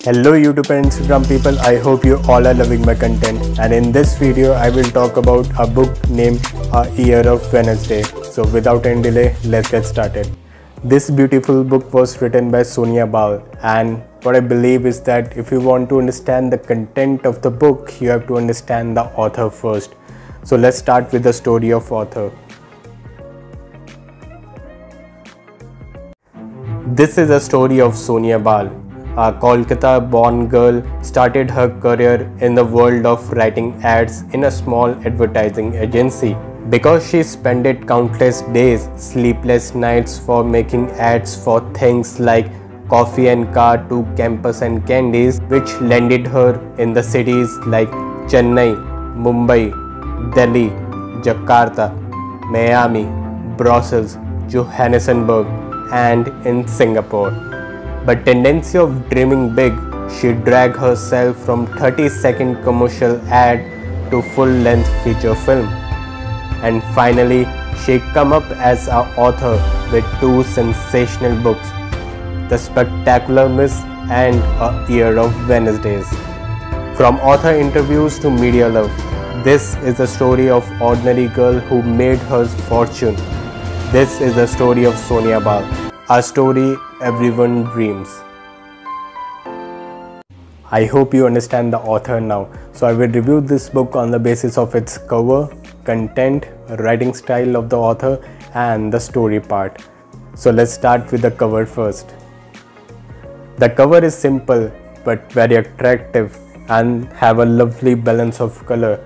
Hello YouTube and Instagram people, I hope you all are loving my content, and in this video I will talk about a book named A Year of Wednesday. So without any delay, let's get started. This beautiful book was written by Sonia Bal, and what I believe is that if you want to understand the content of the book, you have to understand the author first. So let's start with the story of author. This is a story of Sonia Bal. A Kolkata-born girl started her career in the world of writing ads in a small advertising agency. Because she spent countless days, sleepless nights for making ads for things like coffee and car to campus and candies, which landed her in the cities like Chennai, Mumbai, Delhi, Jakarta, Miami, Brussels, Johannesburg, and in Singapore. But tendency of dreaming big, she dragged herself from 30-second commercial ad to full-length feature film. And finally, she come up as an author with two sensational books, The Spectacular Miss and A Year of Wednesdays. From author interviews to media love, this is the story of ordinary girl who made her fortune. This is the story of Sonia Bal, a story everyone dreams. I hope you understand the author now. So I will review this book on the basis of its cover, content, writing style of the author, and the story part. So let's start with the cover first. The cover is simple but very attractive and have a lovely balance of color,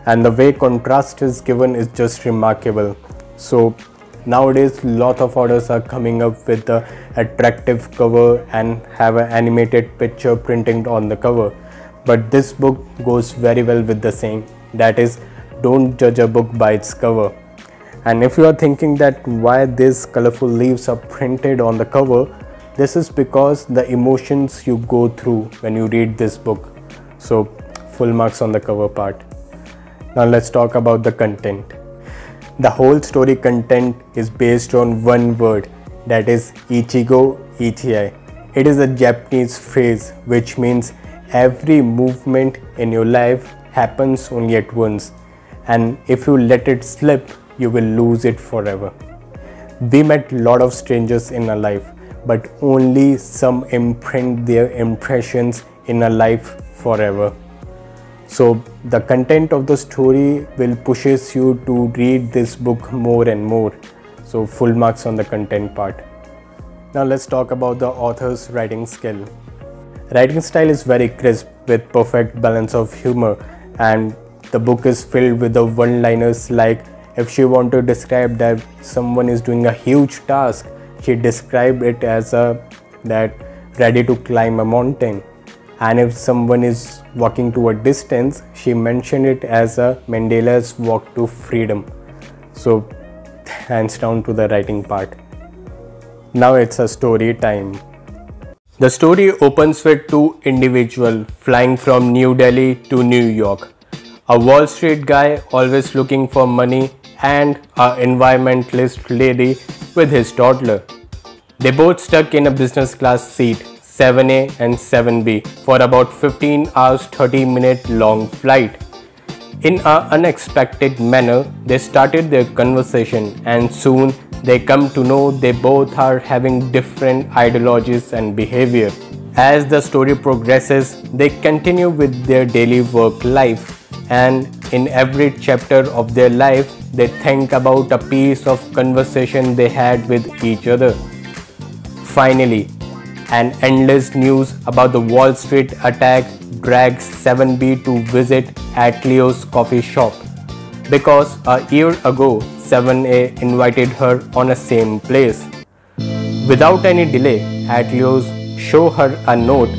and the way contrast is given is just remarkable. So nowadays lot of authors are coming up with the attractive cover and have an animated picture printing on the cover, but this book goes very well with the same, that is, don't judge a book by its cover. And if you are thinking that why these colorful leaves are printed on the cover, this is because the emotions you go through when you read this book. So full marks on the cover part. Now let's talk about the content. The whole story content is based on one word, that is Ichigo Ichii. It is a Japanese phrase which means every movement in your life happens only at once, and if you let it slip, you will lose it forever. We met a lot of strangers in our life, but only some imprint their impressions in our life forever. So the content of the story will pushes you to read this book more and more. So full marks on the content part. Now let's talk about the author's writing skill. Writing style is very crisp with perfect balance of humor, and the book is filled with the one-liners like if she want to describe that someone is doing a huge task, she described it as that ready to climb a mountain. And if someone is walking to a distance, she mentioned it as a Mandela's walk to freedom. So hands down to the writing part. Now it's a story time. The story opens with two individuals flying from New Delhi to New York. A Wall Street guy always looking for money and an environmentalist lady with his toddler. They both stuck in a business class seat, 7A and 7B, for about 15 hours 30-minute long flight. In an unexpected manner, they started their conversation, and soon they come to know they both are having different ideologies and behavior. As the story progresses, they continue with their daily work life, and in every chapter of their life, they think about a piece of conversation they had with each other. Finally, an endless news about the Wall Street attack drags 7B to visit Atleo's coffee shop, because a year ago 7A invited her on a same place. Without any delay, Atleos show her a note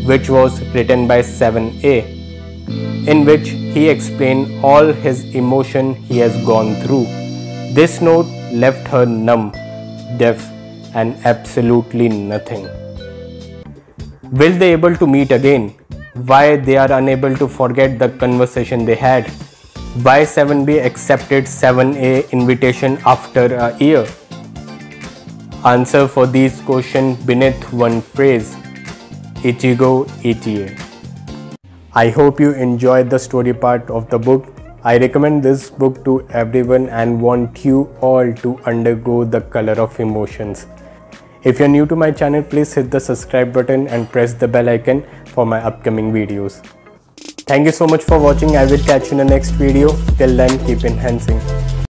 which was written by 7A, in which he explained all his emotion he has gone through. This note left her numb, deaf, and absolutely nothing. Will they able to meet again? Why they are unable to forget the conversation they had? Why 7B accepted 7A invitation after a year? Answer for these questions beneath one phrase. Ichigo ETA. I hope you enjoyed the story part of the book. I recommend this book to everyone and want you all to undergo the color of emotions. If you're new to my channel, please hit the subscribe button and press the bell icon for my upcoming videos. Thank you so much for watching. I will catch you in the next video. Till then, keep enhancing.